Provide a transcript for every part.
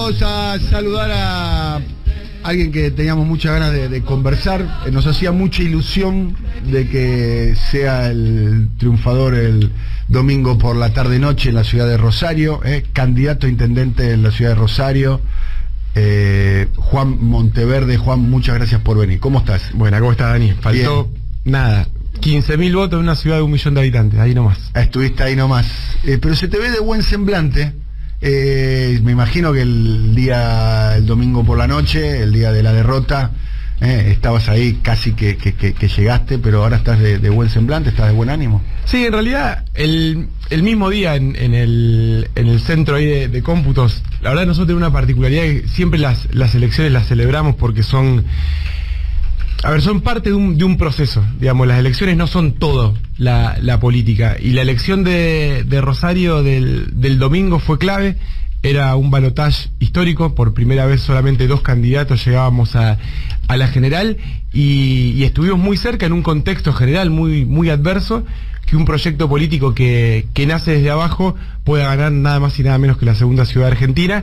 Vamos a saludar a alguien que teníamos muchas ganas de conversar. Nos hacía mucha ilusión de que sea el triunfador el domingo por la tarde-noche en la ciudad de Rosario, candidato a intendente en la ciudad de Rosario, Juan Monteverde. Juan, muchas gracias por venir. ¿Cómo estás? Bueno, ¿cómo estás, Dani? Faltó nada, 15.000 votos en una ciudad de 1 millón de habitantes, ahí nomás. Estuviste ahí nomás, pero se te ve de buen semblante. Me imagino que el domingo por la noche, el día de la derrota, estabas ahí casi que llegaste, pero ahora estás de buen semblante, estás de buen ánimo. Sí, en realidad el mismo día en el centro ahí de cómputos, la verdad nosotros tenemos una particularidad que siempre las elecciones las celebramos porque son parte de un proceso, digamos. Las elecciones no son todo la política, y la elección de Rosario del domingo fue clave. Era un balotaje histórico, por primera vez solamente 2 candidatos llegábamos a la general, y estuvimos muy cerca en un contexto general muy adverso, que un proyecto político que nace desde abajo pueda ganar nada más y nada menos que la segunda ciudad argentina.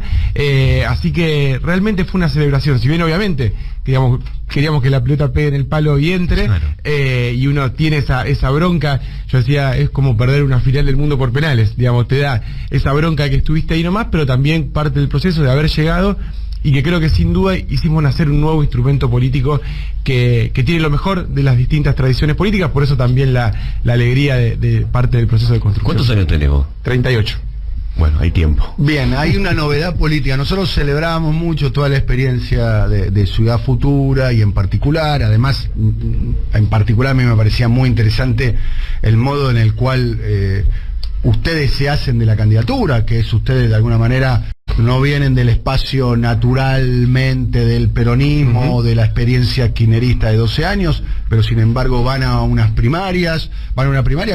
Así que realmente fue una celebración, si bien obviamente queríamos que la pelota pegue en el palo y entre, claro. Y uno tiene esa bronca. Yo decía, es como perder una final del mundo por penales, digamos, te da esa bronca que estuviste ahí nomás, pero también parte del proceso de haber llegado, y que creo que sin duda hicimos nacer un nuevo instrumento político que tiene lo mejor de las distintas tradiciones políticas. Por eso también la alegría de parte del proceso de construcción. ¿Cuántos años tenés vos? 38. Bueno, hay tiempo. Bien, hay una novedad política. Nosotros celebrábamos mucho toda la experiencia de Ciudad Futura, y en particular, además, en particular a mí me parecía muy interesante el modo en el cual ustedes se hacen de la candidatura, que es ustedes de alguna manera no vienen del espacio naturalmente del peronismo, de la experiencia kirchnerista de 12 años, pero sin embargo van a una primaria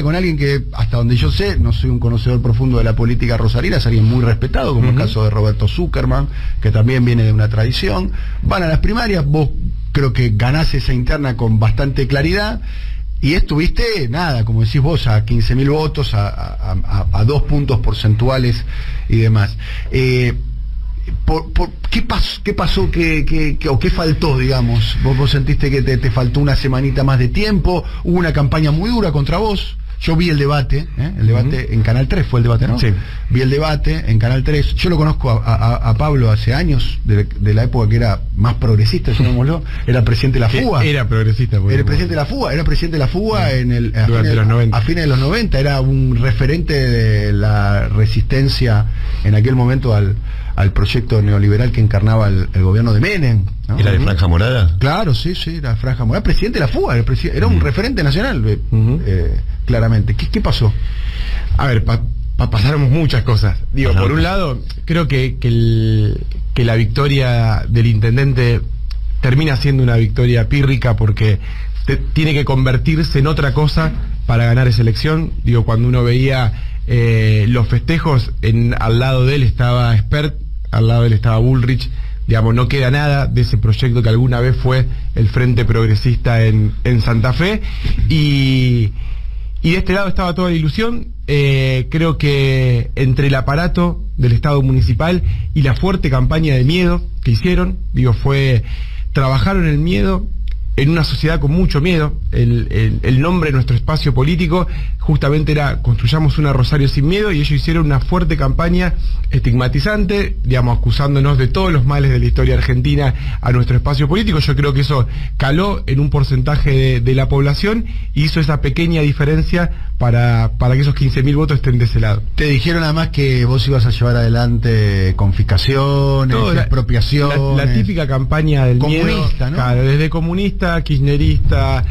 con alguien que, hasta donde yo sé, no soy un conocedor profundo de la política rosarina, es alguien muy respetado, como el caso de Roberto Zuckerman, que también viene de una tradición. Van a las primarias, vos creo que ganás esa interna con bastante claridad, y estuviste, nada, como decís vos, a 15.000 votos, a 2 puntos porcentuales y demás. ¿Qué pasó? ¿O qué faltó, digamos? ¿Vos sentiste que te faltó una semanita más de tiempo? ¿Hubo una campaña muy dura contra vos? Yo vi el debate en Canal 3, fue el debate, ¿no? Sí. Vi el debate en Canal 3. Yo lo conozco a Pablo hace años, de la época que era más progresista, llamémoslo. Era presidente de la fuga. Era progresista. Era presidente de la fuga, a fines de los 90. Era un referente de la resistencia en aquel momento al proyecto neoliberal que encarnaba el gobierno de Menem, ¿no? ¿Era de Franja Morada? Claro, sí, era Franja Morada, presidente de la fuga, era un referente nacional, claramente. ¿Qué pasó? A ver, pasaron muchas cosas. Digo, por un lado, creo que la victoria del intendente termina siendo una victoria pírrica, porque tiene que convertirse en otra cosa para ganar esa elección. Digo, cuando uno veía los festejos, al lado de él estaba Spert, al lado de él estaba Bullrich, digamos, no queda nada de ese proyecto que alguna vez fue el Frente Progresista en Santa Fe, y de este lado estaba toda la ilusión. Creo que entre el aparato del Estado municipal y la fuerte campaña de miedo que hicieron, trabajaron el miedo en una sociedad con mucho miedo. El nombre de nuestro espacio político justamente era Construyamos una Rosario sin miedo, y ellos hicieron una fuerte campaña estigmatizante, digamos, acusándonos de todos los males de la historia argentina a nuestro espacio político. Yo creo que eso caló en un porcentaje de la población, y hizo esa pequeña diferencia para que esos 15.000 votos estén de ese lado. Te dijeron además que vos ibas a llevar adelante confiscaciones, expropiaciones. La típica campaña del comunista, miedo, ¿no? Claro, desde comunista, kirchnerista,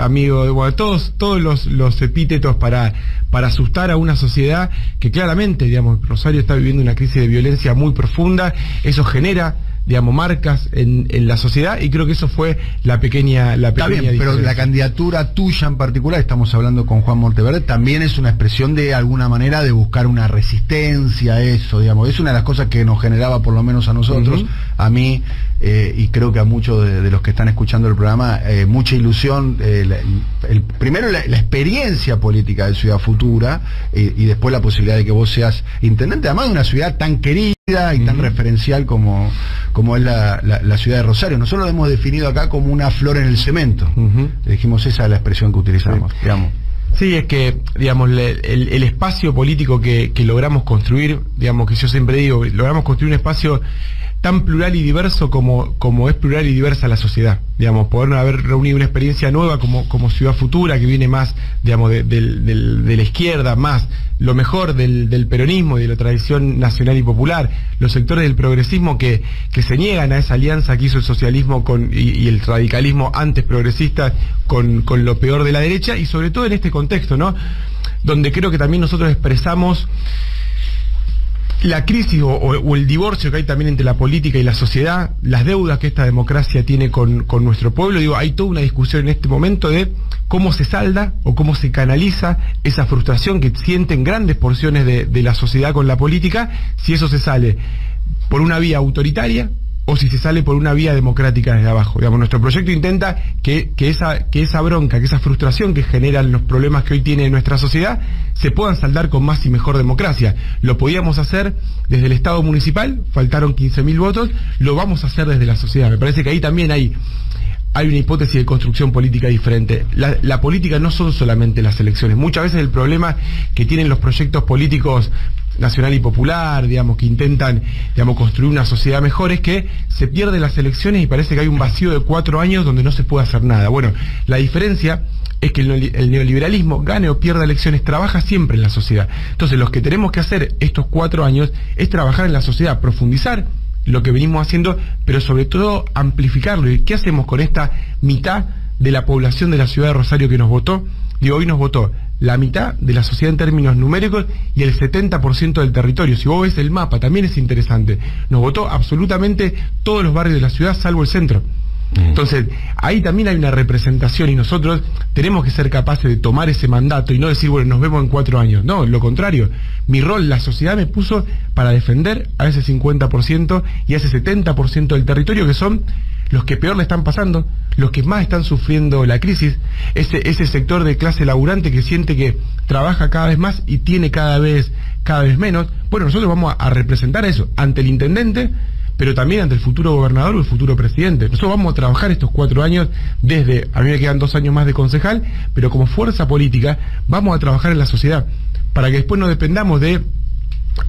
amigo, todos los epítetos para asustar a una sociedad que claramente, digamos, Rosario está viviendo una crisis de violencia muy profunda. Eso genera, digamos, marcas en la sociedad, y creo que eso fue la pequeña Está bien, diferencia. pero la candidatura tuya en particular, estamos hablando con Juan Monteverde, también es una expresión de alguna manera de buscar una resistencia a eso, digamos. Es una de las cosas que nos generaba, por lo menos a nosotros, a mí, y creo que a muchos de los que están escuchando el programa, mucha ilusión. Primero la experiencia política de Ciudad Futura, Futura, y después la posibilidad de que vos seas intendente, además de una ciudad tan querida y tan referencial como es la ciudad de Rosario. Nosotros lo hemos definido acá como una flor en el cemento. Dijimos, esa es la expresión que utilizamos, digamos. Sí, es que, digamos, el espacio político que logramos construir, digamos, que yo siempre digo, logramos construir un espacio tan plural y diverso como es plural y diversa la sociedad. Digamos, poder haber reunido una experiencia nueva como Ciudad Futura, que viene más, digamos, de la izquierda, más lo mejor del peronismo y de la tradición nacional y popular, los sectores del progresismo que se niegan a esa alianza que hizo el socialismo y el radicalismo antes progresista con lo peor de la derecha, y sobre todo en este contexto, ¿no? Donde creo que también nosotros expresamos la crisis o el divorcio que hay también entre la política y la sociedad, las deudas que esta democracia tiene con nuestro pueblo. Digo, hay toda una discusión en este momento de cómo se salda o cómo se canaliza esa frustración que sienten grandes porciones de la sociedad con la política, si eso se sale por una vía autoritaria o si se sale por una vía democrática desde abajo. Digamos, nuestro proyecto intenta que esa bronca, que esa frustración que generan los problemas que hoy tiene nuestra sociedad, se puedan saldar con más y mejor democracia. Lo podíamos hacer desde el Estado municipal, faltaron 15.000 votos, lo vamos a hacer desde la sociedad. Me parece que ahí también hay una hipótesis de construcción política diferente. La política no son solamente las elecciones. Muchas veces el problema que tienen los proyectos políticos nacional y popular, digamos, que intentan, digamos, construir una sociedad mejor, es que se pierden las elecciones y parece que hay un vacío de 4 años donde no se puede hacer nada. Bueno, la diferencia es que el neoliberalismo, gane o pierda elecciones, trabaja siempre en la sociedad. Entonces, lo que tenemos que hacer estos 4 años es trabajar en la sociedad, profundizar lo que venimos haciendo, pero sobre todo amplificarlo. ¿Y qué hacemos con esta mitad de la población de la ciudad de Rosario que nos votó? Digo, hoy nos votó la mitad de la sociedad en términos numéricos y el 70% del territorio. Si vos ves el mapa, también es interesante. Nos votó absolutamente todos los barrios de la ciudad, salvo el centro. Entonces, ahí también hay una representación y nosotros tenemos que ser capaces de tomar ese mandato y no decir, bueno, nos vemos en 4 años. No, lo contrario. Mi rol, la sociedad me puso para defender a ese 50% y a ese 70% del territorio, que son los que peor le están pasando, los que más están sufriendo la crisis, ese sector de clase laburante que siente que trabaja cada vez más y tiene cada vez menos. Bueno, nosotros vamos a representar eso ante el intendente, pero también ante el futuro gobernador o el futuro presidente. Nosotros vamos a trabajar estos 4 años desde, a mí me quedan 2 años más de concejal, pero como fuerza política vamos a trabajar en la sociedad, para que después no dependamos de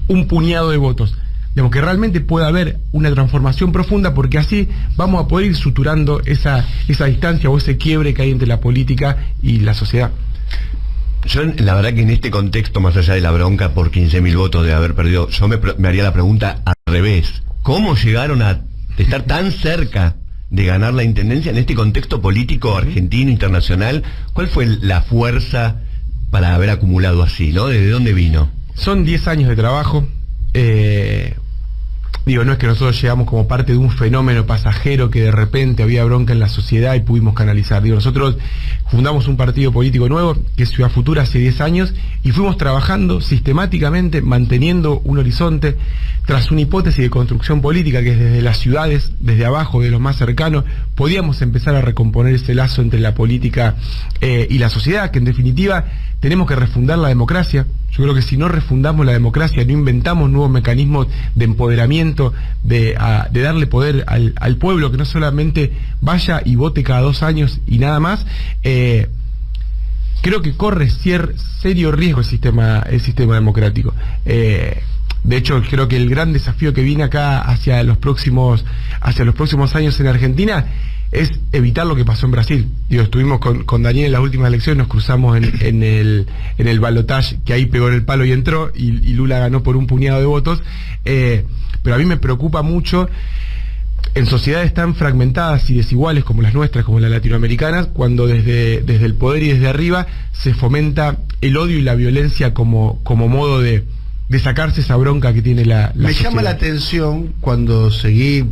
un puñado de votos. Digamos, que realmente pueda haber una transformación profunda, porque así vamos a poder ir suturando esa distancia o ese quiebre que hay entre la política y la sociedad. Yo, la verdad que en este contexto, más allá de la bronca por 15.000 votos de haber perdido, yo me haría la pregunta al revés. ¿Cómo llegaron a estar tan cerca de ganar la intendencia en este contexto político argentino, internacional? ¿Cuál fue la fuerza para haber acumulado así, ¿no? ¿Desde dónde vino? Son 10 años de trabajo. Digo, no es que nosotros llegamos como parte de un fenómeno pasajero que de repente había bronca en la sociedad y pudimos canalizar. Digo, nosotros fundamos un partido político nuevo, que es Ciudad Futura, hace 10 años, y fuimos trabajando sistemáticamente, manteniendo un horizonte, tras una hipótesis de construcción política que es desde las ciudades, desde abajo, de los más cercanos, podíamos empezar a recomponer ese lazo entre la política y la sociedad, que en definitiva tenemos que refundar la democracia. Yo creo que si no refundamos la democracia, no inventamos nuevos mecanismos de empoderamiento, de darle poder al pueblo, que no solamente vaya y vote cada 2 años y nada más, creo que corre serio riesgo el sistema democrático. De hecho, creo que el gran desafío que viene acá hacia los próximos años en Argentina es evitar lo que pasó en Brasil. Digo, estuvimos con Daniel en las últimas elecciones, nos cruzamos en el balotaje, que ahí pegó en el palo y entró, y Lula ganó por un puñado de votos, pero a mí me preocupa mucho en sociedades tan fragmentadas y desiguales como las nuestras, como las latinoamericanas, cuando desde el poder y desde arriba se fomenta el odio y la violencia como modo de sacarse esa bronca que tiene la Me sociedad. llama la atención cuando seguí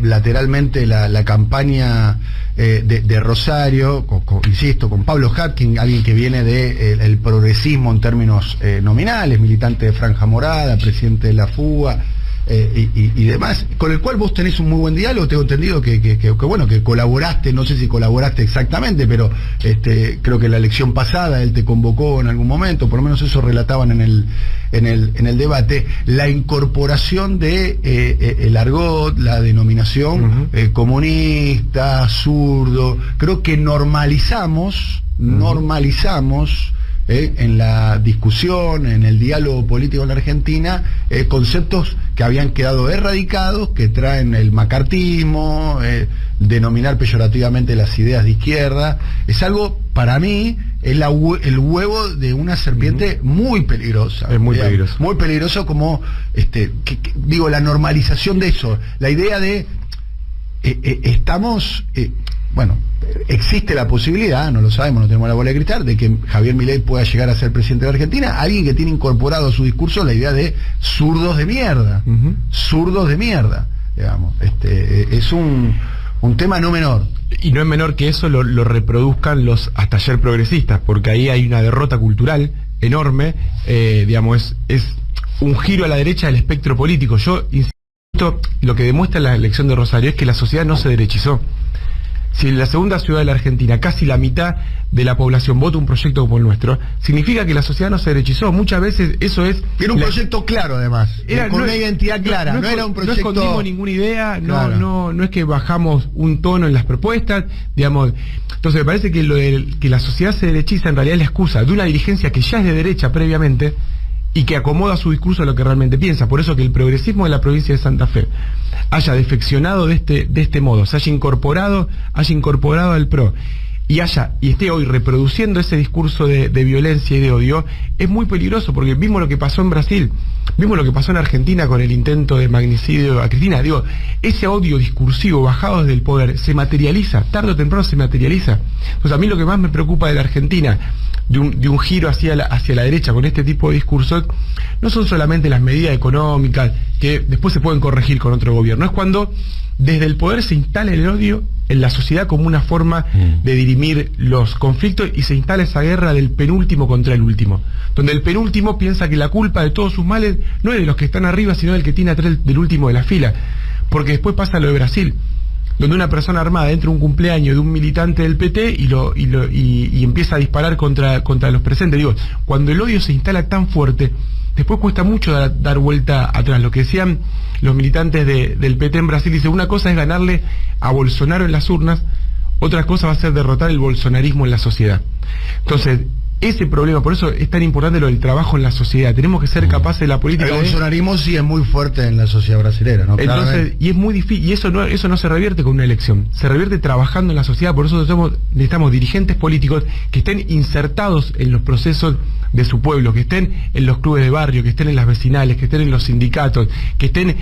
lateralmente la campaña de Rosario, insisto, con Pablo Hatkin, alguien que viene del progresismo en términos nominales, militante de Franja Morada, presidente de la Fuga, y demás, con el cual vos tenés un muy buen diálogo. Tengo entendido que bueno, que colaboraste, no sé si colaboraste exactamente, pero creo que la elección pasada él te convocó en algún momento, por lo menos eso relataban en el debate, la incorporación de el argot, la denominación comunista, zurdo. Creo que normalizamos en la discusión, en el diálogo político en la Argentina, conceptos que habían quedado erradicados, que traen el macartismo, denominar peyorativamente las ideas de izquierda. Es algo, para mí, el huevo de una serpiente muy peligrosa. Es muy peligroso. Muy peligroso, como, digo, la normalización de eso, la idea de estamos... bueno, existe la posibilidad, no lo sabemos, no tenemos la bola de cristal, de que Javier Milei pueda llegar a ser presidente de la Argentina, alguien que tiene incorporado a su discurso la idea de zurdos de mierda, zurdos de mierda, digamos. Es un tema no menor. Y no es menor que eso lo reproduzcan los hasta ayer progresistas, porque ahí hay una derrota cultural enorme, digamos, es un giro a la derecha del espectro político. Yo insisto, lo que demuestra la elección de Rosario es que la sociedad no se derechizó. Si en la segunda ciudad de la Argentina casi la mitad de la población vota un proyecto como el nuestro, significa que la sociedad no se derechizó. Muchas veces eso es... Era un proyecto claro, además, con una identidad clara, no era un proyecto... No escondimos ninguna idea, claro. no es que bajamos un tono en las propuestas, digamos. Entonces me parece que lo de que la sociedad se derechiza en realidad es la excusa de una dirigencia que ya es de derecha previamente y que acomoda su discurso a lo que realmente piensa. Por eso que el progresismo de la provincia de Santa Fe haya defeccionado de este modo, se haya incorporado al PRO y esté hoy reproduciendo ese discurso de violencia y de odio, es muy peligroso, porque vimos lo que pasó en Brasil, vimos lo que pasó en Argentina con el intento de magnicidio a Cristina. Digo, ese odio discursivo bajado desde el poder se materializa, tarde o temprano se materializa. Entonces a mí lo que más me preocupa de la Argentina, de un giro hacia la derecha con este tipo de discursos, no son solamente las medidas económicas que después se pueden corregir con otro gobierno, es cuando desde el poder se instala el odio en la sociedad como una forma de dirimir los conflictos, y se instala esa guerra del penúltimo contra el último, donde el penúltimo piensa que la culpa de todos sus males no es de los que están arriba, sino del que tiene atrás del último de la fila. Porque después pasa lo de Brasil, donde una persona armada entra a un cumpleaños de un militante del PT y empieza a disparar contra los presentes. Digo, cuando el odio se instala tan fuerte, después cuesta mucho dar vuelta atrás. Lo que decían los militantes del PT en Brasil, dice, una cosa es ganarle a Bolsonaro en las urnas, otra cosa va a ser derrotar el bolsonarismo en la sociedad. Entonces, ese problema, por eso es tan importante lo del trabajo en la sociedad. Tenemos que ser capaces de la política. El bolsonarismo sí es muy fuerte en la sociedad brasilera, ¿no? Entonces, y es muy difícil, y eso no se revierte con una elección, se revierte trabajando en la sociedad. Por eso necesitamos dirigentes políticos que estén insertados en los procesos de su pueblo, que estén en los clubes de barrio, que estén en las vecinales, que estén en los sindicatos, que estén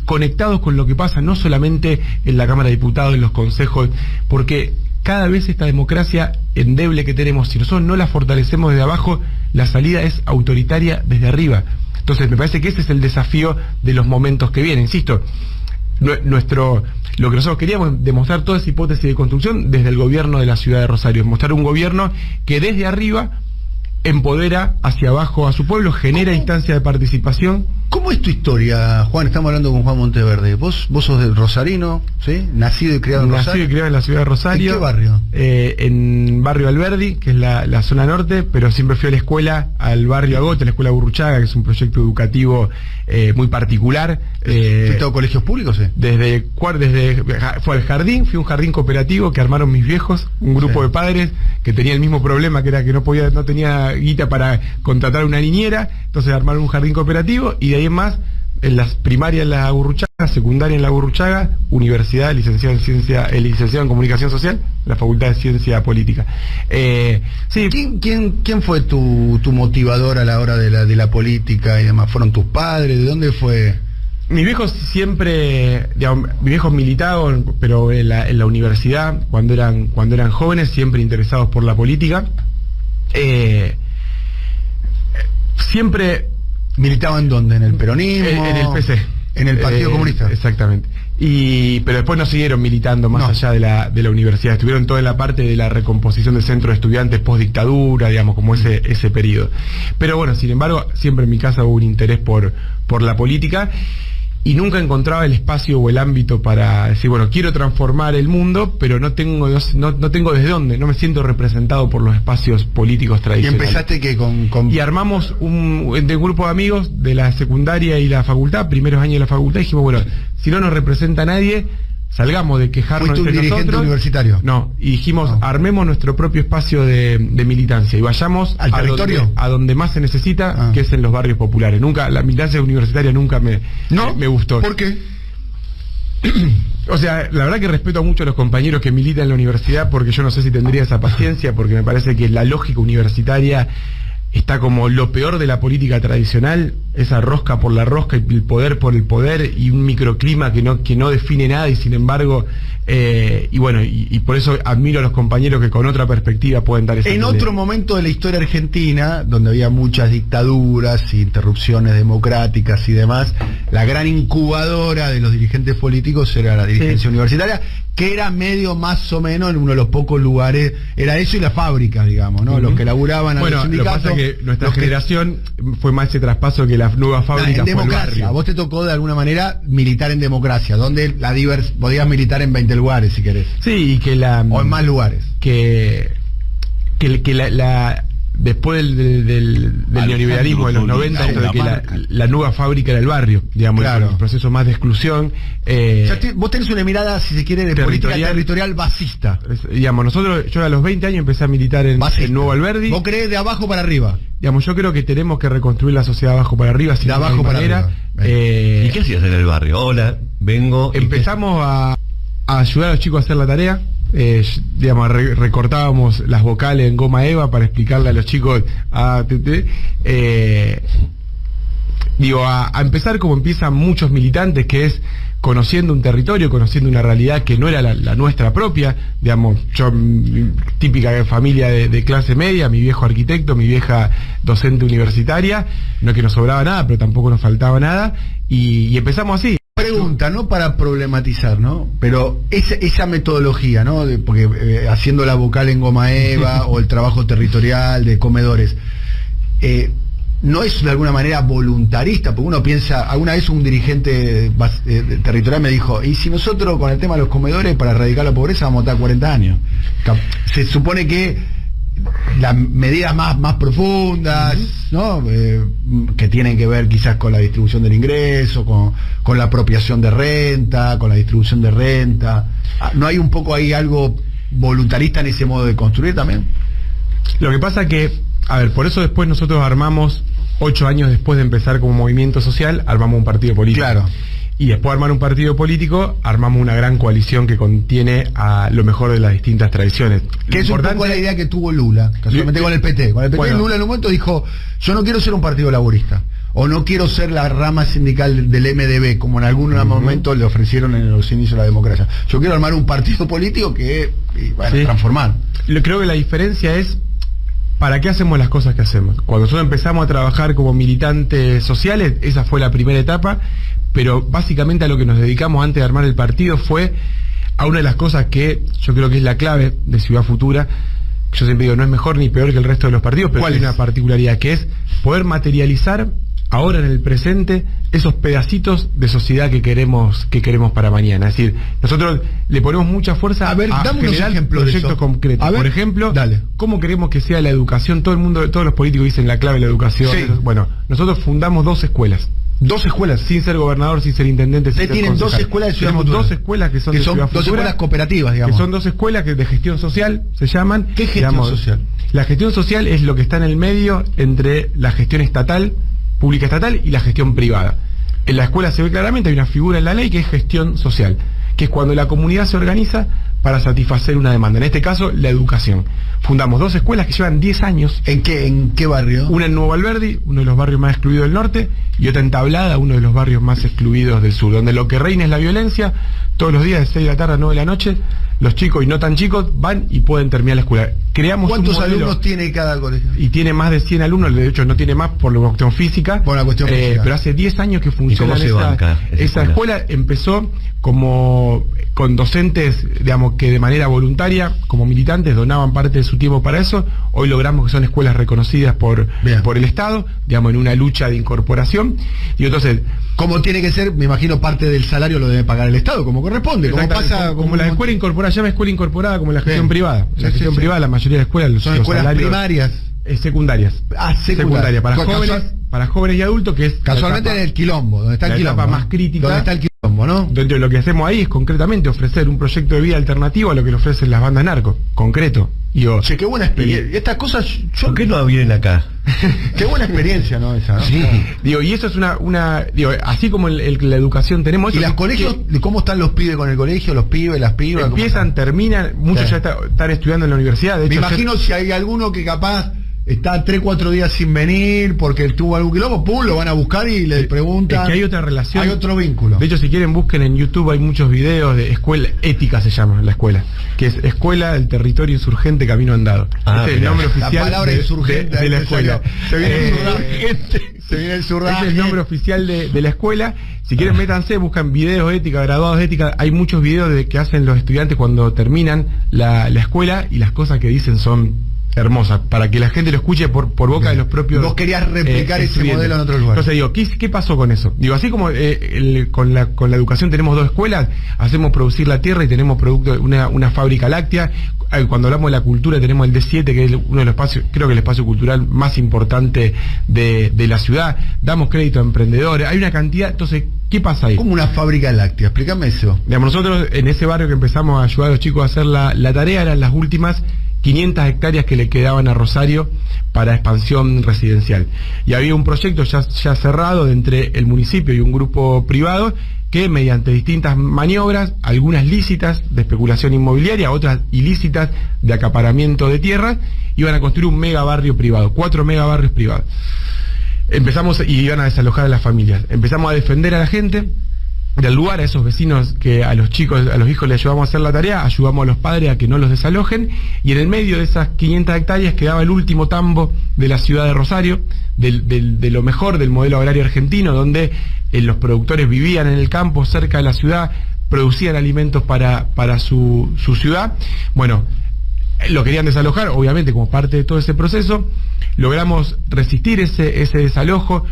conectados con lo que pasa, no solamente en la Cámara de Diputados, en los consejos, porque cada vez esta democracia endeble que tenemos, si nosotros no la fortalecemos desde abajo, la salida es autoritaria desde arriba. Entonces me parece que ese es el desafío de los momentos que vienen. Insisto, lo que nosotros queríamos demostrar toda esa hipótesis de construcción desde el gobierno de la ciudad de Rosario, mostrar un gobierno que desde arriba empodera hacia abajo a su pueblo, genera instancias de participación. ¿Cómo es tu historia, Juan? Estamos hablando con Juan Monteverde. Vos sos del rosarino, ¿sí? Nacido y criado en Rosario. Nacido y criado en la ciudad de Rosario. ¿En qué barrio? En barrio Alberdi, que es la zona norte, pero siempre fui a la escuela, al barrio Agote, la escuela Burruchaga, que es un proyecto educativo muy particular. ¿Fuiste a colegios públicos? Fue al jardín, fui a un jardín cooperativo que armaron mis viejos, un grupo de padres que tenía el mismo problema, que era que no tenía guita para contratar una niñera, entonces armaron un jardín cooperativo, y de ahí en más, en las primarias en la Burruchaga, secundaria en la Burruchaga, universidad, licenciado en Comunicación Social, la Facultad de Ciencia Política. Sí. ¿Quién fue tu motivador a la hora de la política y demás? ¿Fueron tus padres? ¿De dónde fue? Mis viejos siempre, digamos, mis viejos militaban, pero en la universidad, cuando eran jóvenes, siempre interesados por la política. Siempre... ¿Militaban dónde? ¿En el peronismo? En el PC. ¿En el Partido Comunista? Exactamente. Pero después no siguieron militando más allá de la universidad. Estuvieron toda en la parte de la recomposición del centro de estudiantes post-dictadura, digamos, como ese periodo. Pero bueno, sin embargo, siempre en mi casa hubo un interés por la política. y nunca encontraba el espacio o el ámbito para decir, bueno, quiero transformar el mundo, pero no tengo desde dónde, no me siento representado por los espacios políticos Y tradicionales. empezaste que Y armamos un grupo de amigos de la secundaria y la facultad, primeros años de la facultad, y dijimos, bueno, si no nos representa nadie, salgamos de quejarnos ¿Fuiste un entre dirigente nosotros. universitario? No, y dijimos, No. armemos nuestro propio espacio de militancia y vayamos ¿Al territorio? a donde más se necesita, Ah. que es en los barrios populares. Nunca, la militancia universitaria nunca me gustó. ¿Por qué? O sea, la verdad que respeto mucho a los compañeros que militan en la universidad, porque yo no sé si tendría esa paciencia, porque me parece que la lógica universitaria está como lo peor de la política tradicional, esa rosca por la rosca y el poder por el poder, y un microclima que no define nada, y sin embargo, y bueno, y por eso admiro a los compañeros que con otra perspectiva pueden dar esa En pelea. otro momento de la historia argentina, donde había muchas dictaduras, interrupciones democráticas y demás, la gran incubadora de los dirigentes políticos era la dirigencia universitaria, que era medio más o menos en uno de los pocos lugares, era eso y las fábricas, digamos, ¿no? Los que laburaban a los Bueno, lo que sindicatos. pasa es que nuestra los que- generación fue más ese traspaso que la nueva fábrica en fue el democracia, barrio. a vos te tocó de alguna manera militar en democracia, donde podías militar en 20 lugares si querés, Sí, y que o en más lugares. Después del neoliberalismo de los 90, esto de que la nueva fábrica era el barrio, digamos, Claro. el proceso más de exclusión. O sea, vos tenés una mirada, si se quiere, de política territorial basista. Digamos, yo a los 20 años empecé a militar en Nuevo Alberdi. Vos creés de abajo para arriba. Digamos, yo creo que tenemos que reconstruir la sociedad de abajo para arriba, De abajo para arriba. ¿Y qué hacías en el barrio? Hola, vengo... Empezamos a ayudar a los chicos a hacer la tarea. Digamos, recortábamos las vocales en goma eva para explicarle a los chicos a empezar como empiezan muchos militantes, que es conociendo un territorio, conociendo una realidad que no era la nuestra propia. Digamos, yo, típica familia de clase media, mi viejo arquitecto, mi vieja docente universitaria, no es que nos sobraba nada, pero tampoco nos faltaba nada, y empezamos así. Pregunta, no para problematizar, ¿no? Pero esa metodología, ¿no? Porque haciendo la vocal en goma eva o el trabajo territorial de comedores, no es de alguna manera voluntarista, porque uno piensa, alguna vez un dirigente territorial me dijo, y si nosotros con el tema de los comedores para erradicar la pobreza vamos a estar 40 años. Se supone que las medidas más profundas, ¿no? Que tienen que ver quizás con la distribución del ingreso, con la apropiación de renta, con la distribución de renta. ¿No hay un poco ahí algo voluntarista en ese modo de construir también? Lo que pasa que, a ver, por eso después nosotros armamos, 8 años después de empezar como movimiento social, armamos un partido político. Claro. Y después de armar un partido político, armamos una gran coalición que contiene a lo mejor de las distintas tradiciones. Que es un poco la idea que tuvo Lula, casualmente con el PT. Con el PT, bueno, Lula en un momento dijo, yo no quiero ser un partido laborista, o no quiero ser la rama sindical del MDB, como en algún momento le ofrecieron en los inicios de la democracia. Yo quiero armar un partido político transformar. Creo que la diferencia es, ¿para qué hacemos las cosas que hacemos? Cuando nosotros empezamos a trabajar como militantes sociales, esa fue la primera etapa, pero básicamente a lo que nos dedicamos antes de armar el partido fue a una de las cosas que yo creo que es la clave de Ciudad Futura. Yo siempre digo, no es mejor ni peor que el resto de los partidos, pero hay una particularidad, que es poder materializar ahora en el presente esos pedacitos de sociedad que queremos para mañana. Es decir, nosotros le ponemos mucha fuerza a generar proyectos concretos. Por ejemplo, ¿cómo queremos que sea la educación? Todos los políticos dicen la clave de la educación. Sí. Bueno, nosotros fundamos 2 escuelas. 2 escuelas, sin ser gobernador, sin ser intendente, sin ser tienen concejal. 2 escuelas de Ciudad Tenemos Futura. 2 escuelas que son de Ciudad Futura, 2 escuelas cooperativas, digamos. Que son 2 escuelas de gestión social, se llaman. ¿Qué gestión social? La gestión social es lo que está en el medio entre la gestión estatal, pública estatal, y la gestión privada. En la escuela se ve claramente, hay una figura en la ley que es gestión social, que es cuando la comunidad se organiza para satisfacer una demanda. En este caso, la educación. Fundamos 2 escuelas que llevan 10 años. ¿En qué barrio? Una en Nuevo Alberdi, uno de los barrios más excluidos del norte, y otra en Tablada, uno de los barrios más excluidos del sur, donde lo que reina es la violencia. Todos los días de 6 de la tarde a 9 de la noche, los chicos y no tan chicos van y pueden terminar la escuela. creamos ¿Cuántos un modelo, alumnos tiene cada colegio? y tiene más de 100 alumnos, de hecho no tiene más por la cuestión física. Por la cuestión física. Pero hace 10 años que funciona esa escuela. Empezó como con docentes, digamos, que de manera voluntaria, como militantes, donaban parte de su tiempo para eso. Hoy logramos que son escuelas reconocidas por el Estado, digamos, en una lucha de incorporación. Y entonces, como tiene que ser, me imagino, parte del salario lo debe pagar el Estado, como corresponde. Como pasa, como la escuela incorporada, llama escuela incorporada como la gestión privada. La gestión privada, la mayoría de escuelas son escuelas primarias. Secundarias. Secundaria. Para jóvenes y adultos, que es casualmente en el Quilombo, donde está el Quilombo. La etapa más crítica. Donde está el Quilombo, ¿no? Dentro de lo que hacemos ahí es concretamente ofrecer un proyecto de vida alternativo a lo que le ofrecen las bandas narcos. Concreto. Che, qué buena experiencia. Y estas cosas, ¿por qué no vienen acá? Qué buena experiencia, ¿no? Esa, ¿no? Sí. Y eso es así como la educación tenemos. ¿Y los colegios, cómo están los pibes con el colegio, los pibes, las pibas? Empiezan, terminan, muchos ya están estudiando en la universidad. De hecho, me imagino si hay alguno que capaz está 3-4 días sin venir porque tuvo algún quilombo, pum, lo van a buscar y le preguntan. Es que hay otra relación. Hay otro vínculo. De hecho, si quieren, busquen en YouTube, hay muchos videos de escuela ética, se llama la escuela, que es Escuela del Territorio Insurgente Camino Andado. Este es el nombre oficial. La palabra insurgente de la escuela. Se viene el surdaje. Este es el nombre oficial de la escuela. Si quieren, métanse, buscan videos de ética, graduados de ética. Hay muchos videos que hacen los estudiantes cuando terminan la escuela, y las cosas que dicen son hermosa, para que la gente lo escuche por boca de los propios. Vos querías replicar ese modelo en otro lugar. Entonces digo, ¿qué pasó con eso? Digo, así como con la educación tenemos 2 escuelas, hacemos producir la tierra y tenemos una fábrica láctea. Cuando hablamos de la cultura tenemos el D7, que es uno de los espacios, creo que el espacio cultural más importante de la ciudad. Damos crédito a emprendedores, hay una cantidad. Entonces, ¿qué pasa ahí? Como una fábrica láctea, explícame eso. Digamos, nosotros en ese barrio que empezamos a ayudar a los chicos a hacer la tarea, eran las últimas 500 hectáreas que le quedaban a Rosario para expansión residencial. Y había un proyecto ya cerrado entre el municipio y un grupo privado que, mediante distintas maniobras, algunas lícitas de especulación inmobiliaria, otras ilícitas de acaparamiento de tierras, iban a construir un mega barrio privado, 4 mega barrios privados. Empezamos, y iban a desalojar a las familias. Empezamos a defender a la gente del lugar, a esos vecinos que a los chicos, a los hijos les ayudamos a hacer la tarea, ayudamos a los padres a que no los desalojen, y en el medio de esas 500 hectáreas quedaba el último tambo de la ciudad de Rosario, de lo mejor del modelo agrario argentino, donde los productores vivían en el campo, cerca de la ciudad, producían alimentos para su ciudad. Bueno, lo querían desalojar, obviamente, como parte de todo ese proceso. Logramos resistir ese desalojo.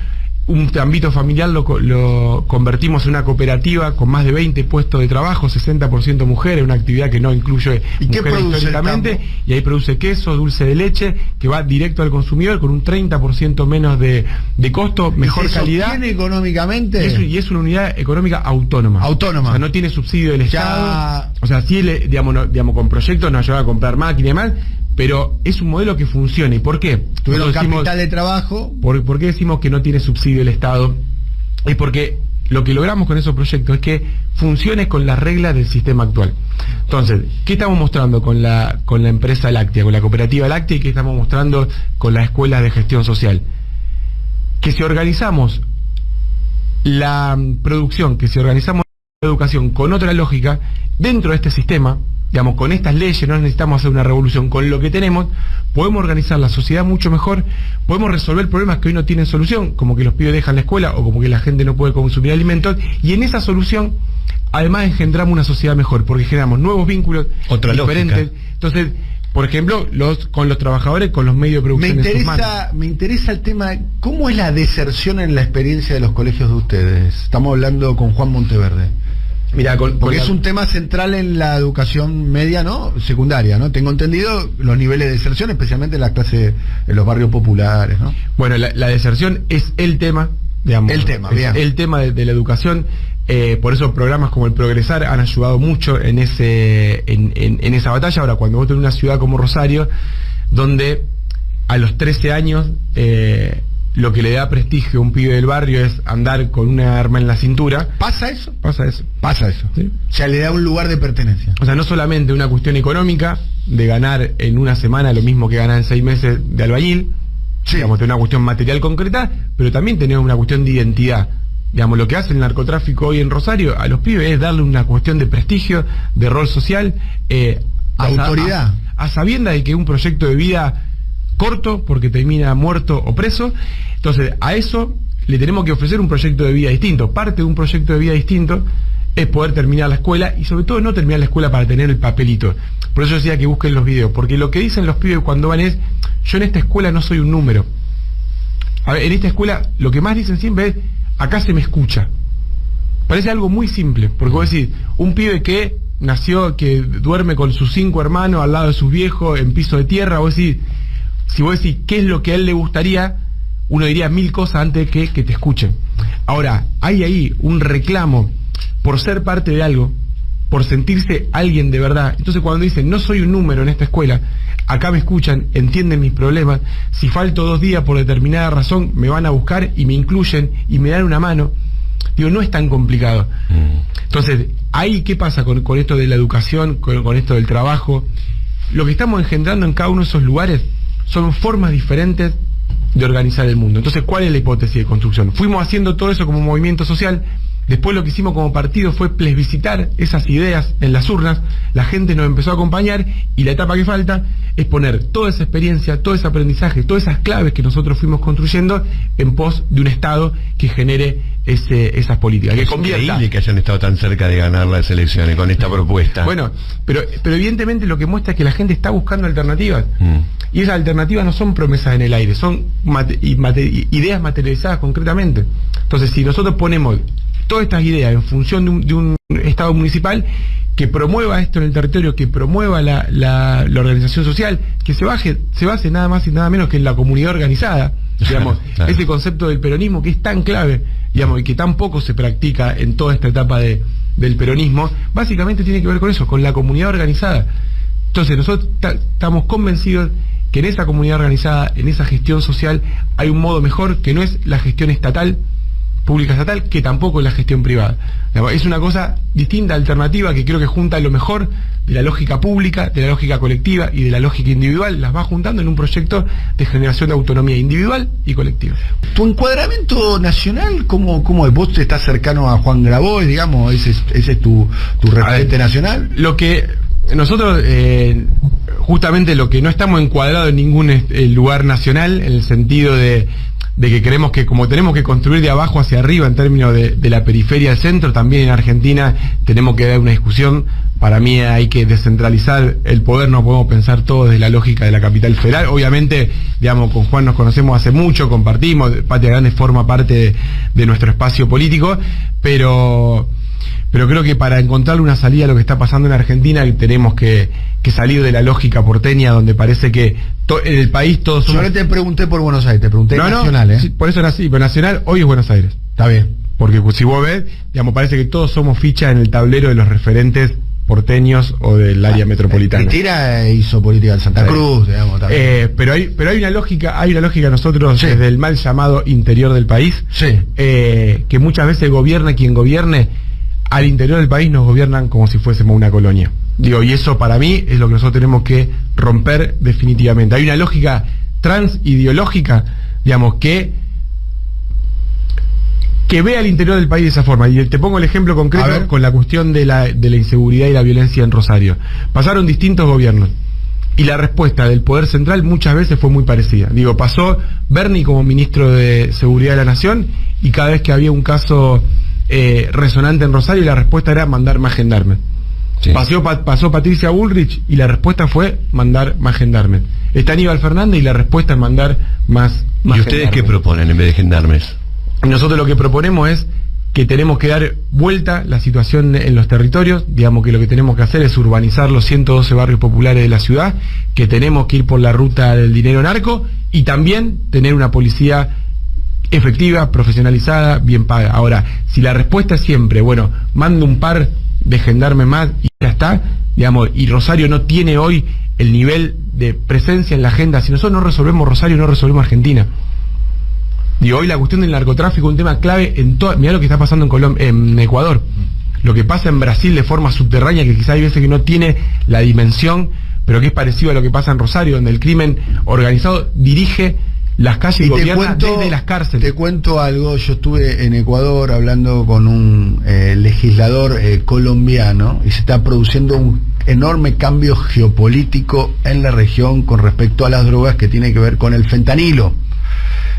Un ámbito familiar lo convertimos en una cooperativa con más de 20 puestos de trabajo, 60% mujeres, una actividad que no incluye mujeres históricamente, y ahí produce queso, dulce de leche, que va directo al consumidor con un 30% menos de costo, mejor calidad. ¿Tiene económicamente? Y es una unidad económica autónoma. O sea, no tiene subsidio del Estado. O sea, sí, digamos, con proyectos nos ayuda a comprar máquinas y demás, pero es un modelo que funciona. ¿Y por qué? Tuvieron capital de trabajo. ¿Por qué decimos que no tiene subsidio el Estado? Es porque lo que logramos con esos proyectos es que funcione con las reglas del sistema actual. Entonces, ¿qué estamos mostrando con la empresa láctea, con la cooperativa láctea, y qué estamos mostrando con las escuelas de gestión social? Que si organizamos la producción, que si organizamos la educación con otra lógica, dentro de este sistema, digamos, con estas leyes, no necesitamos hacer una revolución, con lo que tenemos, podemos organizar la sociedad mucho mejor, podemos resolver problemas que hoy no tienen solución, como que los pibes dejan la escuela o como que la gente no puede consumir alimentos, y en esa solución, además, engendramos una sociedad mejor, porque generamos nuevos vínculos diferentes. Lógica. Entonces, por ejemplo, con los trabajadores, con los medios de producción. Me interesa el tema, ¿cómo es la deserción en la experiencia de los colegios de ustedes? Estamos hablando con Juan Monteverde. Mira, porque es un tema central en la educación media, ¿no? Secundaria, ¿no? Tengo entendido los niveles de deserción, especialmente en la clase, en los barrios populares, ¿no? Bueno, la deserción es el tema, digamos. El tema de la educación. Por eso programas como el Progresar han ayudado mucho en esa batalla. Ahora, cuando vos tenés una ciudad como Rosario, donde a los 13 años lo que le da prestigio a un pibe del barrio es andar con una arma en la cintura. ¿Pasa eso? Pasa eso. ¿Sí? O sea, le da un lugar de pertenencia. O sea, no solamente una cuestión económica, de ganar en una semana lo mismo que ganar en 6 meses de albañil, sí. Digamos, tener una cuestión material concreta, pero también tener una cuestión de identidad. Digamos, lo que hace el narcotráfico hoy en Rosario a los pibes es darle una cuestión de prestigio, de rol social, autoridad. a sabiendas de que es un proyecto de vida corto, porque termina muerto o preso. Entonces, a eso le tenemos que ofrecer un proyecto de vida distinto. Parte de un proyecto de vida distinto es poder terminar la escuela, y sobre todo no terminar la escuela para tener el papelito. Por eso decía que busquen los videos, porque lo que dicen los pibes cuando van es: yo en esta escuela no soy un número. A ver, en esta escuela lo que más dicen siempre es: acá se me escucha. Parece algo muy simple, porque vos decís, un pibe que nació, que duerme con sus 5 hermanos al lado de sus viejos en piso de tierra, vos decís, si vos decís qué es lo que a él le gustaría, uno diría 1000 cosas antes que te escuchen. Ahora, hay ahí un reclamo por ser parte de algo, por sentirse alguien de verdad. Entonces, cuando dicen no soy un número en esta escuela, acá me escuchan, entienden mis problemas, si falto 2 días por determinada razón, me van a buscar y me incluyen y me dan una mano. Digo, no es tan complicado. Entonces, ahí, ¿qué pasa con esto de la educación, con esto del trabajo? Lo que estamos engendrando en cada uno de esos lugares son formas diferentes de organizar el mundo. Entonces, ¿cuál es la hipótesis de construcción? Fuimos haciendo todo eso como movimiento social. Después lo que hicimos como partido fue plebiscitar esas ideas en las urnas, la gente nos empezó a acompañar, y la etapa que falta es poner toda esa experiencia, todo ese aprendizaje, todas esas claves que nosotros fuimos construyendo en pos de un Estado que genere esas políticas. Es increíble que hayan estado tan cerca de ganar las elecciones con esta propuesta. Bueno, pero evidentemente lo que muestra es que la gente está buscando alternativas, y esas alternativas no son promesas en el aire, son ideas materializadas concretamente. Entonces, si nosotros ponemos todas estas ideas en función de un Estado municipal que promueva esto en el territorio, que promueva la organización social, que se base nada más y nada menos que en la comunidad organizada, digamos, claro. Ese concepto del peronismo que es tan clave, digamos, y que tan poco se practica en toda esta etapa del peronismo, básicamente tiene que ver con eso, con la comunidad organizada. Entonces nosotros estamos convencidos que en esa comunidad organizada, en esa gestión social, hay un modo mejor, que no es la gestión estatal, pública estatal, que tampoco es la gestión privada. Es una cosa distinta, alternativa, que creo que junta lo mejor de la lógica pública, de la lógica colectiva y de la lógica individual, las va juntando en un proyecto de generación de autonomía individual y colectiva. ¿Tu encuadramiento nacional cómo es? ¿Vos estás cercano a Juan Grabois, digamos? ¿Ese es tu referente nacional? Lo que nosotros, justamente lo que no estamos encuadrados en ningún lugar nacional, en el sentido de que creemos que como tenemos que construir de abajo hacia arriba en términos de la periferia al centro, también en Argentina tenemos que dar una discusión. Para mí hay que descentralizar el poder, no podemos pensar todo desde la lógica de la capital federal. Obviamente, digamos, con Juan nos conocemos hace mucho, compartimos, Patria Grande forma parte de nuestro espacio político, pero creo que para encontrar una salida a lo que está pasando en Argentina tenemos que salir de la lógica porteña, donde parece que en el país todos somos... Yo no te pregunté por Buenos Aires, te pregunté nacional, sí, por eso era así, pero nacional hoy es Buenos Aires. Está bien. Porque si vos ves, digamos, parece que todos somos fichas en el tablero de los referentes porteños o del área metropolitana. Cristina hizo política en Santa Cruz, digamos, también. Pero hay una lógica nosotros, sí, desde el mal llamado interior del país, sí, que muchas veces gobierna quien gobierne, al interior del país nos gobiernan como si fuésemos una colonia. Digo, y eso para mí es lo que nosotros tenemos que romper definitivamente. Hay una lógica transideológica, digamos, que ve al interior del país de esa forma. Y te pongo el ejemplo concreto con la cuestión de la inseguridad y la violencia en Rosario. Pasaron distintos gobiernos y la respuesta del Poder Central muchas veces fue muy parecida. Digo, pasó Berni como ministro de Seguridad de la Nación, y cada vez que había un caso resonante en Rosario, la respuesta era mandar más gendarmes. Sí. Pasó Patricia Bullrich y la respuesta fue mandar más gendarmes. Está Aníbal Fernández y la respuesta es mandar más ¿Y ustedes gendarmes. qué proponen en vez de gendarmes? Nosotros lo que proponemos es que tenemos que dar vuelta la situación en los territorios, digamos que lo que tenemos que hacer es urbanizar los 112 barrios populares de la ciudad, que tenemos que ir por la ruta del dinero narco y también tener una policía efectiva, profesionalizada, bien paga. Ahora, si la respuesta es siempre, bueno, mando un par de gendarmes más y ya está, digamos, y Rosario no tiene hoy el nivel de presencia en la agenda, si nosotros no resolvemos Rosario, no resolvemos Argentina. Digo, hoy la cuestión del narcotráfico es un tema clave en todo. Mirá lo que está pasando en Ecuador, lo que pasa en Brasil de forma subterránea, que quizá hay veces que no tiene la dimensión, pero que es parecido a lo que pasa en Rosario, donde el crimen organizado dirige las calles y gobierna desde las cárceles. Te cuento algo, yo estuve en Ecuador hablando con un legislador colombiano, y se está produciendo enorme cambio geopolítico en la región con respecto a las drogas que tiene que ver con el fentanilo.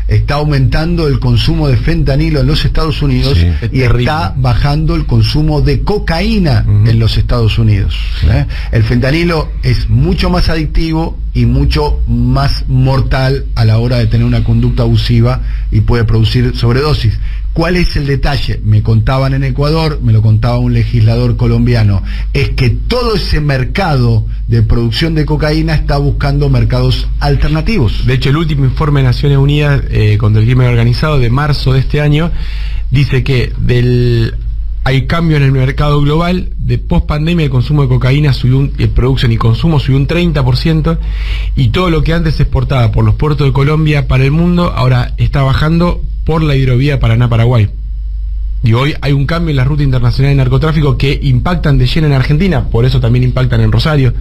Está aumentando el consumo de fentanilo en los Estados Unidos, sí, y está bajando el consumo de cocaína en los Estados Unidos. Sí. El fentanilo es mucho más adictivo y mucho más mortal a la hora de tener una conducta abusiva y puede producir sobredosis. ¿Cuál es el detalle? Me contaban en Ecuador, me lo contaba un legislador colombiano, es que todo ese mercado de producción de cocaína está buscando mercados alternativos. De hecho, el último informe de Naciones Unidas contra el crimen organizado de marzo de este año dice que hay cambio en el mercado global. De post pandemia el consumo de cocaína subió, producción y consumo subió un 30%, y todo lo que antes se exportaba por los puertos de Colombia para el mundo ahora está bajando por la hidrovía Paraná-Paraguay. Y hoy hay un cambio en la ruta internacional de narcotráfico que impactan de lleno en Argentina, por eso también impactan en Rosario.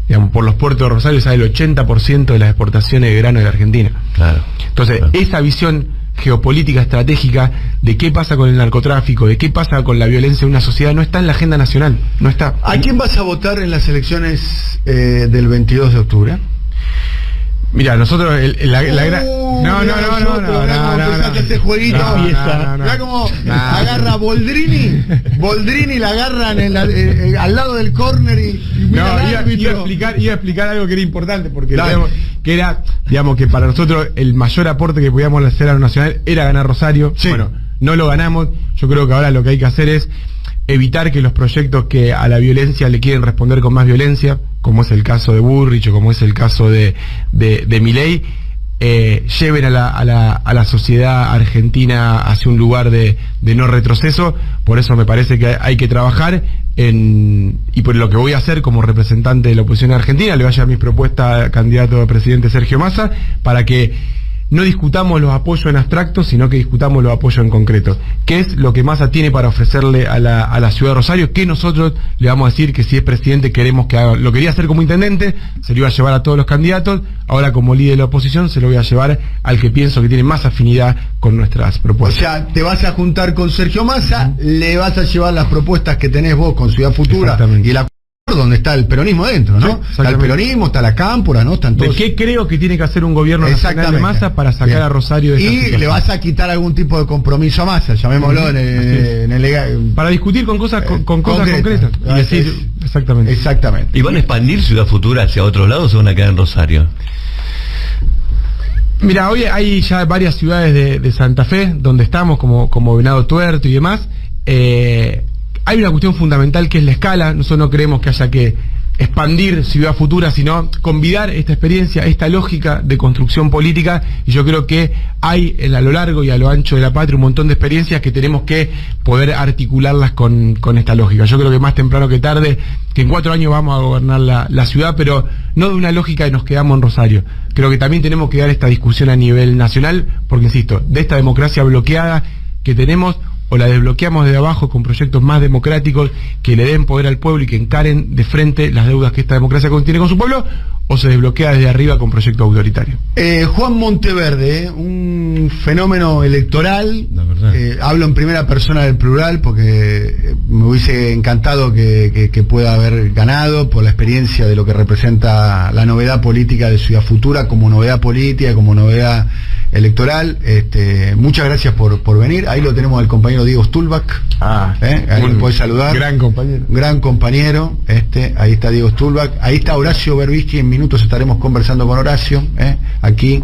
Digamos, por los puertos de Rosario sale el 80% de las exportaciones de grano de Argentina. Claro. Entonces, Claro. esa visión geopolítica estratégica de qué pasa con el narcotráfico, de qué pasa con la violencia en una sociedad, no está en la agenda nacional, no está. ¿A quién vas a votar en las elecciones del 22 de octubre? Mira, nosotros la gran... No. Empezaste ese jueguito. Mirá cómo agarra Boldrini la agarra al lado del córner y mira al árbitro. Iba a explicar algo que era importante, porque Dale. digamos que para nosotros el mayor aporte que podíamos hacer a lo nacional era ganar Rosario. Sí. Bueno, no lo ganamos. Yo creo que ahora lo que hay que hacer es evitar que los proyectos que a la violencia le quieren responder con más violencia, como es el caso de Burrich o como es el caso de Milei, lleven a la sociedad argentina hacia un lugar de no retroceso. Por eso me parece que hay que trabajar y por lo que voy a hacer como representante de la oposición argentina, le voy a llevar mis propuestas al candidato a presidente Sergio Massa, para que no discutamos los apoyos en abstracto, sino que discutamos los apoyos en concreto. ¿Qué es lo que Massa tiene para ofrecerle a la ciudad de Rosario? Que nosotros le vamos a decir que si es presidente queremos que haga. Lo quería hacer como intendente, se lo iba a llevar a todos los candidatos. Ahora como líder de la oposición se lo voy a llevar al que pienso que tiene más afinidad con nuestras O propuestas. sea, te vas a juntar con Sergio Massa, le vas a llevar las propuestas que tenés vos con Ciudad Futura Exactamente. y el acuerdo donde está el peronismo dentro, ¿no? Sí, Está el exactamente. peronismo, está la cámpora, ¿no? Están ¿De todos... qué creo que tiene que hacer un gobierno nacional de Massa para sacar Bien. a Rosario de esta Y situación? le vas a quitar algún tipo de compromiso a Massa, llamémoslo en el Para discutir con cosas con cosas concretas. concretas y decir exactamente. Exactamente. ¿Y van a expandir Ciudad Futura hacia otros lados o van a quedar en Rosario? Mira, hoy hay ya varias ciudades de Santa Fe donde estamos, como Venado Tuerto y demás. Hay una cuestión fundamental que es la escala. Nosotros no creemos que haya que expandir Ciudad Futura, sino convidar esta experiencia, esta lógica de construcción política, y yo creo que hay a lo largo y a lo ancho de la patria un montón de experiencias que tenemos que poder articularlas con esta lógica. Yo creo que más temprano que tarde, que en 4 años vamos a gobernar la ciudad, pero no de una lógica de nos quedamos en Rosario. Creo que también tenemos que dar esta discusión a nivel nacional, porque insisto, de esta democracia bloqueada que tenemos, o la desbloqueamos de abajo con proyectos más democráticos que le den poder al pueblo y que encaren de frente las deudas que esta democracia tiene con su pueblo, o se desbloquea desde arriba con proyectos autoritarios. Juan Monteverde, un fenómeno electoral. La verdad. Hablo en primera persona del plural porque me hubiese encantado que pueda haber ganado por la experiencia de lo que representa la novedad política de Ciudad Futura como novedad política, como novedad electoral. Muchas gracias por venir. Ahí lo tenemos al compañero Diego Stulbach. Ahí lo podés saludar. Gran compañero. Gran compañero. Ahí está Diego Stulbach. Ahí está Horacio Berbisky. En minutos estaremos conversando con Horacio, aquí,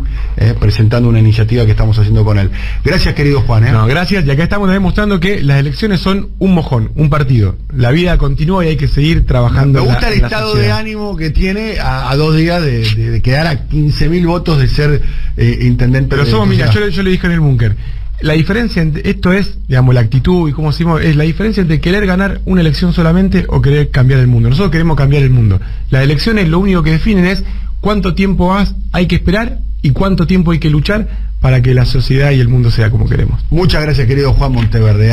presentando una iniciativa que estamos haciendo con él. Gracias, querido Juan. No, gracias. Y acá estamos demostrando que las elecciones son un mojón, un partido. La vida continúa y hay que seguir trabajando. Me gusta el en la estado sociedad. de ánimo que tiene a 2 días de quedar a 15.000 votos de ser intendente. Pero somos, mira, yo le dije en el búnker, la diferencia entre esto es, digamos, la actitud y cómo decimos, es la diferencia entre querer ganar una elección solamente o querer cambiar el mundo. Nosotros queremos cambiar el mundo. Las elecciones lo único que definen es cuánto tiempo hay que esperar y cuánto tiempo hay que luchar para que la sociedad y el mundo sea como queremos. Muchas gracias, querido Juan Monteverde.